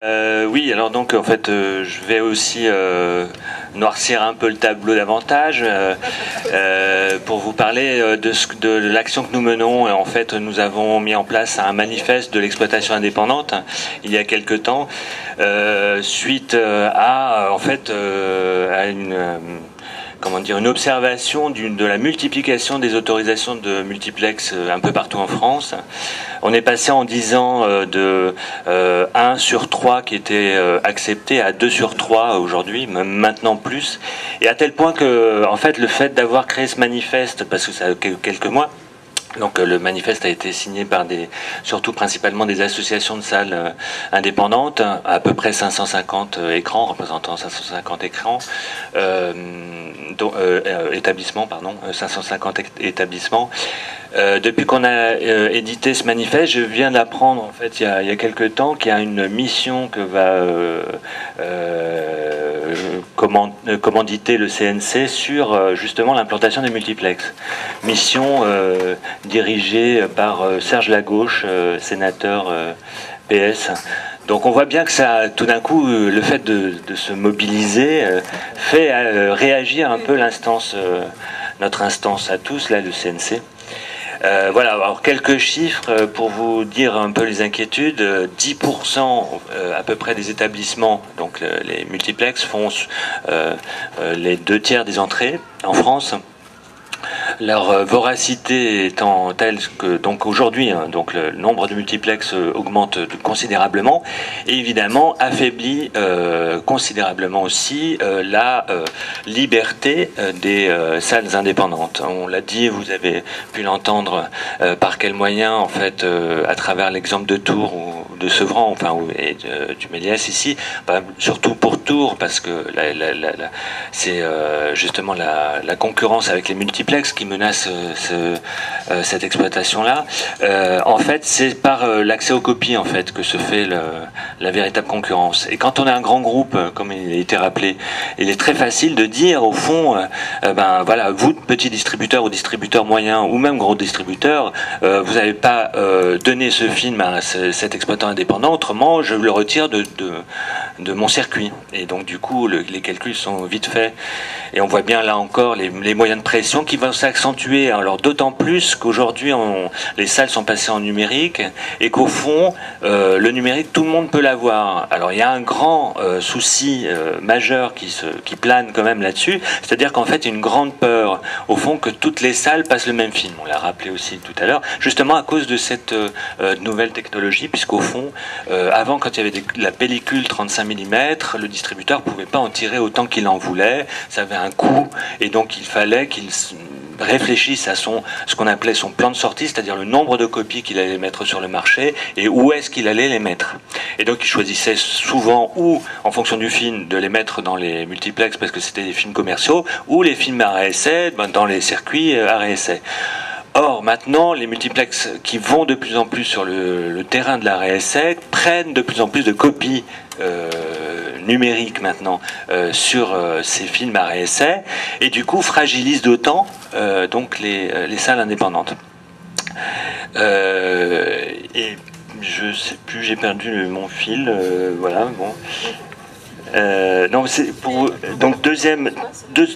Oui, alors donc en fait, je vais aussi noircir un peu le tableau davantage pour vous parler de l'action que nous menons. En fait, nous avons mis en place un manifeste de l'exploitation indépendante il y a quelque temps, suite à en fait à une comment dire, une observation de la multiplication des autorisations de multiplex un peu partout en France. On est passé en 10 ans de 1 sur 3 qui était accepté à 2 sur 3 aujourd'hui, même maintenant plus. Et à tel point que, en fait, le fait d'avoir créé ce manifeste, parce que ça a quelques mois, donc le manifeste a été signé par surtout principalement des associations de salles indépendantes, à peu près 550 écrans, représentant 550 écrans, établissements, pardon, 550 établissements. Depuis qu'on a édité ce manifeste, je viens d'apprendre en fait il y a quelques temps qu'il y a une mission que va commanditer le CNC sur justement l'implantation des multiplexes. Mission dirigée par Serge Lagauche, sénateur PS. Donc on voit bien que ça, tout d'un coup, le fait de se mobiliser fait réagir un peu notre instance à tous, là, le CNC. Voilà, alors quelques chiffres pour vous dire un peu les inquiétudes. 10% à peu près des établissements, donc les multiplex, font les 2/3 des entrées en France. Leur voracité étant telle que donc aujourd'hui, donc le nombre de multiplex augmente considérablement et évidemment affaiblit considérablement aussi la liberté des salles indépendantes. On l'a dit, vous avez pu l'entendre par quels moyens en fait à travers l'exemple de Tours ou de Sevran, enfin et du Méliès ici, surtout pour Tours parce que c'est justement la concurrence avec les multiplex qui menace cette exploitation-là. En fait, c'est par l'accès aux copies en fait que se fait la véritable concurrence. Et quand on a un grand groupe, comme il a été rappelé, il est très facile de dire au fond, ben voilà, vous petits distributeurs ou distributeurs moyens ou même gros distributeurs, vous n'avez pas donné ce film à cet exploitant indépendant, autrement je le retire de mon circuit. Et donc du coup, les calculs sont vite faits. Et on voit bien là encore les moyens de pression qui vont s'accentuer. Alors d'autant plus qu'aujourd'hui les salles sont passées en numérique et qu'au fond le numérique tout le monde peut l'avoir. Alors il y a un grand souci majeur qui plane quand même là-dessus, c'est-à-dire qu'en fait il y a une grande peur au fond que toutes les salles passent le même film. On l'a rappelé aussi tout à l'heure, justement à cause de cette nouvelle technologie, puisqu'au fond avant quand il y avait la pellicule 35 mm, le distributeur pouvait pas en tirer autant qu'il en voulait, ça avait un coût et donc il fallait qu'il réfléchisse à ce qu'on appelait son plan de sortie, c'est-à-dire le nombre de copies qu'il allait mettre sur le marché et où est-ce qu'il allait les mettre. Et donc il choisissait souvent ou, en fonction du film, de les mettre dans les multiplex parce que c'était des films commerciaux, ou les films arrêt essai dans les circuits arrêt essai. Or, maintenant, les multiplex qui vont de plus en plus sur le terrain de l'arrêt essai prennent de plus en plus de copies numériques maintenant sur ces films arrêt essai et du coup fragilisent d'autant donc les salles indépendantes. Et je sais plus, j'ai perdu mon fil. Voilà, bon. Non, c'est pour donc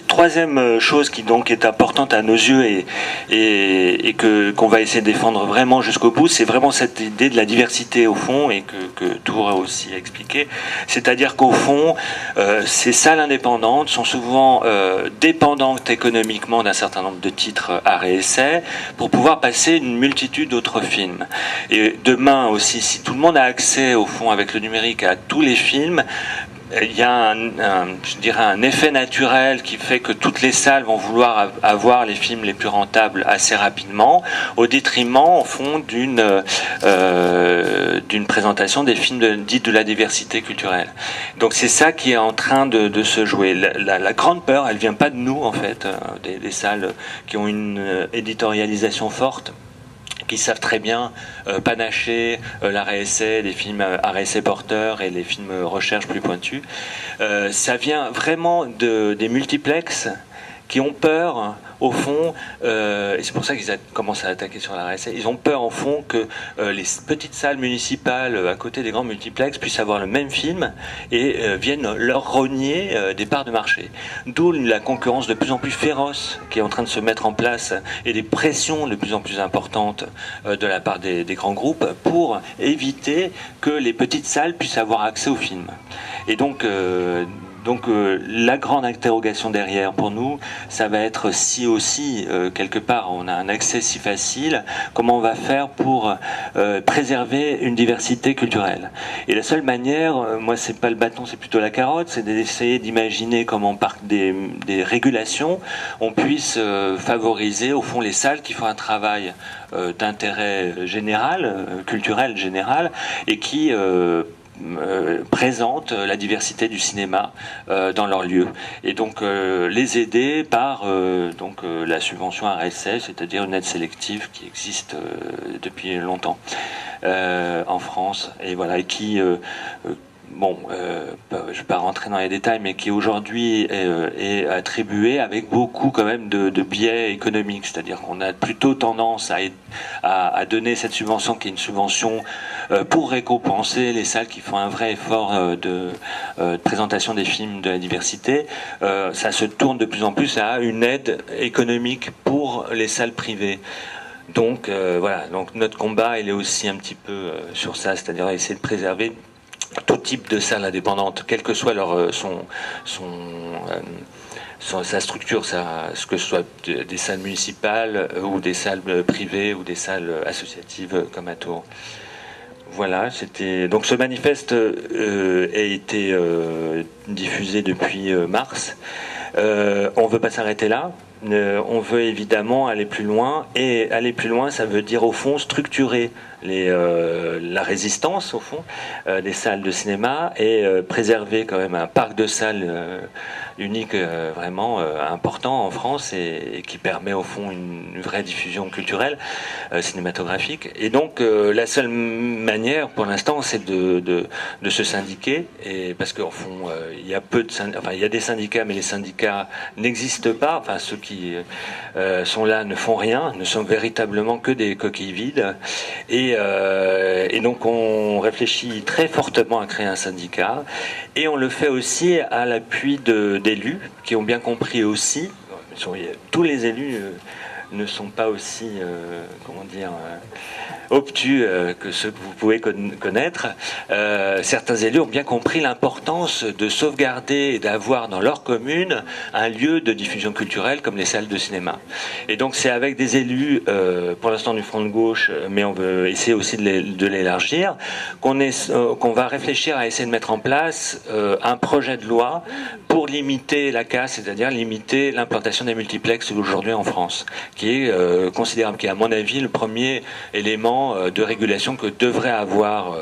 troisième chose qui donc est importante à nos yeux et qu'on va essayer de défendre vraiment jusqu'au bout, c'est vraiment cette idée de la diversité au fond et que Tour a aussi expliqué, c'est-à-dire qu'au fond ces salles indépendantes sont souvent dépendantes économiquement d'un certain nombre de titres arrêt essai pour pouvoir passer une multitude d'autres films. Et demain aussi, si tout le monde a accès au fond avec le numérique à tous les films, il y a je dirais un effet naturel qui fait que toutes les salles vont vouloir avoir les films les plus rentables assez rapidement, au détriment, au fond, d'une présentation des films dits de la diversité culturelle. Donc c'est ça qui est en train de se jouer. La grande peur, elle vient pas de nous, en fait, des salles qui ont une éditorialisation forte, qui savent très bien panacher l'arrêt essai, les films arrêt essai porteurs et les films recherche plus pointus. Ça vient vraiment des multiplex qui ont peur, au fond, et c'est pour ça qu'ils commencent à attaquer sur la RSA, ils ont peur, au fond, que les petites salles municipales à côté des grands multiplex puissent avoir le même film et viennent leur rogner des parts de marché. D'où la concurrence de plus en plus féroce qui est en train de se mettre en place et des pressions de plus en plus importantes de la part des grands groupes pour éviter que les petites salles puissent avoir accès aux films. Et donc, la grande interrogation derrière pour nous, ça va être si aussi, quelque part, on a un accès si facile, comment on va faire pour préserver une diversité culturelle. Et la seule manière, moi c'est pas le bâton, c'est plutôt la carotte, c'est d'essayer d'imaginer comment par des régulations, on puisse favoriser au fond les salles qui font un travail d'intérêt général, culturel général, et qui présentent la diversité du cinéma dans leur lieu, et donc les aider par la subvention RSS, c'est-à-dire une aide sélective qui existe depuis longtemps en France, et voilà, et qui je ne vais pas rentrer dans les détails, mais qui aujourd'hui est attribué avec beaucoup quand même de biais économiques, c'est-à-dire qu'on a plutôt tendance à donner cette subvention qui est une subvention pour récompenser les salles qui font un vrai effort de présentation des films de la diversité. Ça se tourne de plus en plus à une aide économique pour les salles privées. Donc voilà, donc notre combat il est aussi un petit peu sur ça, c'est-à-dire essayer de préserver tout type de salle indépendante, quelle que soit sa structure, ce que ce soit des salles municipales ou des salles privées ou des salles associatives comme à Tours. Voilà, donc ce manifeste a été diffusé depuis mars. On ne veut pas s'arrêter là. On veut évidemment aller plus loin, et aller plus loin, ça veut dire au fond structurer la résistance au fond des salles de cinéma et préserver quand même un parc de salles unique vraiment important en France et qui permet au fond une vraie diffusion culturelle cinématographique. Et donc la seule manière pour l'instant c'est de se syndiquer, et parce qu'au fond il y a il y a des syndicats, mais les syndicats n'existent pas, enfin ceux qui sont là ne font rien, ne sont véritablement que des coquilles vides, et donc on réfléchit très fortement à créer un syndicat, et on le fait aussi à l'appui d'élus qui ont bien compris aussi, tous les élus ne sont pas aussi, obtus que ceux que vous pouvez connaître. Certains élus ont bien compris l'importance de sauvegarder et d'avoir dans leur commune un lieu de diffusion culturelle comme les salles de cinéma. Et donc c'est avec des élus, pour l'instant du Front de gauche, mais on veut essayer aussi de l'élargir, qu'on va réfléchir à essayer de mettre en place un projet de loi pour limiter la casse, c'est-à-dire limiter l'implantation des multiplexes aujourd'hui en France, qui est considérable, qui est à mon avis le premier élément de régulation que devrait avoir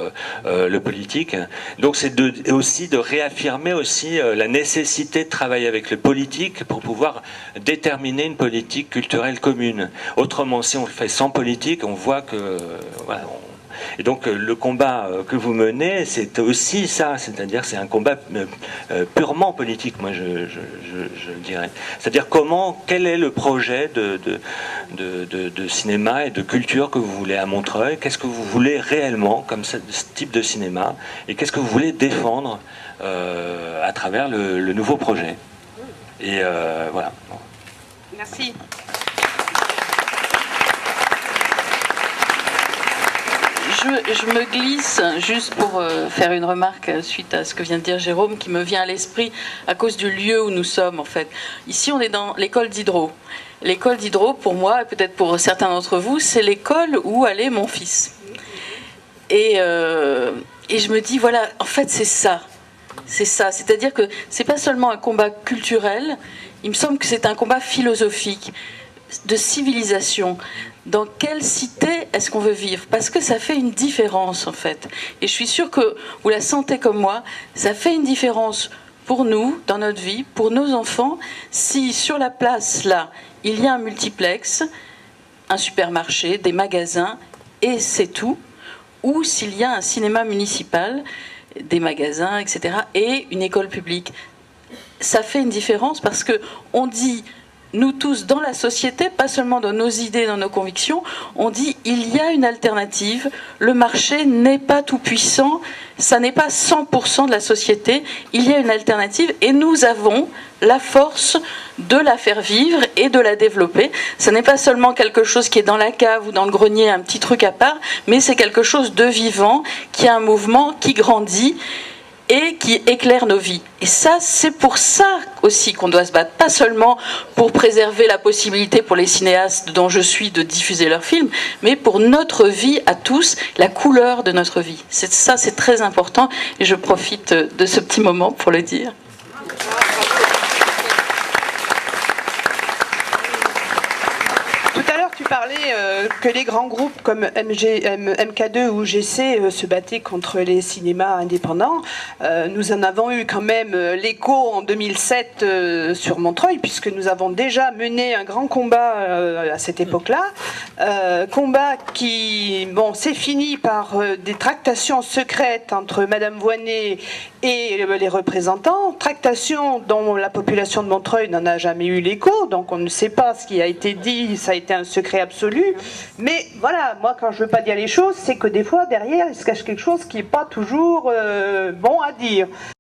le politique. Donc c'est aussi de réaffirmer aussi la nécessité de travailler avec le politique pour pouvoir déterminer une politique culturelle commune. Autrement, si on le fait sans politique, on voit que voilà, et donc le combat que vous menez, c'est aussi ça, c'est-à-dire c'est un combat purement politique, moi je dirais. C'est-à-dire quel est le projet de cinéma et de culture que vous voulez à Montreuil, qu'est-ce que vous voulez réellement comme ce type de cinéma, et qu'est-ce que vous voulez défendre à travers le nouveau projet. Et voilà. Merci. Je me glisse juste pour faire une remarque suite à ce que vient de dire Jérôme, qui me vient à l'esprit à cause du lieu où nous sommes en fait. Ici on est dans l'école d'Hydro. L'école d'Hydro pour moi, et peut-être pour certains d'entre vous, c'est l'école où allait mon fils. Et je me dis voilà, en fait c'est ça. C'est ça, c'est-à-dire que c'est pas seulement un combat culturel, il me semble que c'est un combat philosophique, de civilisation. Dans quelle cité est-ce qu'on veut vivre? Parce que ça fait une différence en fait. Et je suis sûre que vous la sentez comme moi, ça fait une différence pour nous, dans notre vie, pour nos enfants, si sur la place là, il y a un multiplex, un supermarché, des magasins, et c'est tout, ou s'il y a un cinéma municipal, des magasins, etc., et une école publique. Ça fait une différence parce que on dit nous tous dans la société, pas seulement dans nos idées, dans nos convictions, on dit il y a une alternative, le marché n'est pas tout puissant, ça n'est pas 100% de la société, il y a une alternative et nous avons la force de la faire vivre et de la développer. Ce n'est pas seulement quelque chose qui est dans la cave ou dans le grenier, un petit truc à part, mais c'est quelque chose de vivant, qui a un mouvement, qui grandit et qui éclaire nos vies. Et ça, c'est pour ça aussi qu'on doit se battre, pas seulement pour préserver la possibilité pour les cinéastes dont je suis de diffuser leurs films, mais pour notre vie à tous, la couleur de notre vie. Ça, c'est très important et je profite de ce petit moment pour le dire. Tu parlais que les grands groupes comme MK2 ou GC se battaient contre les cinémas indépendants. Nous en avons eu quand même l'écho en 2007 sur Montreuil, puisque nous avons déjà mené un grand combat à cette époque-là. Combat qui, bon, s'est fini par des tractations secrètes entre Madame Voynet et les représentants. Tractations dont la population de Montreuil n'en a jamais eu l'écho, donc on ne sait pas ce qui a été dit, ça a été un secret absolu. Mais voilà, moi quand je veux pas dire les choses, c'est que des fois derrière il se cache quelque chose qui n'est pas toujours bon à dire.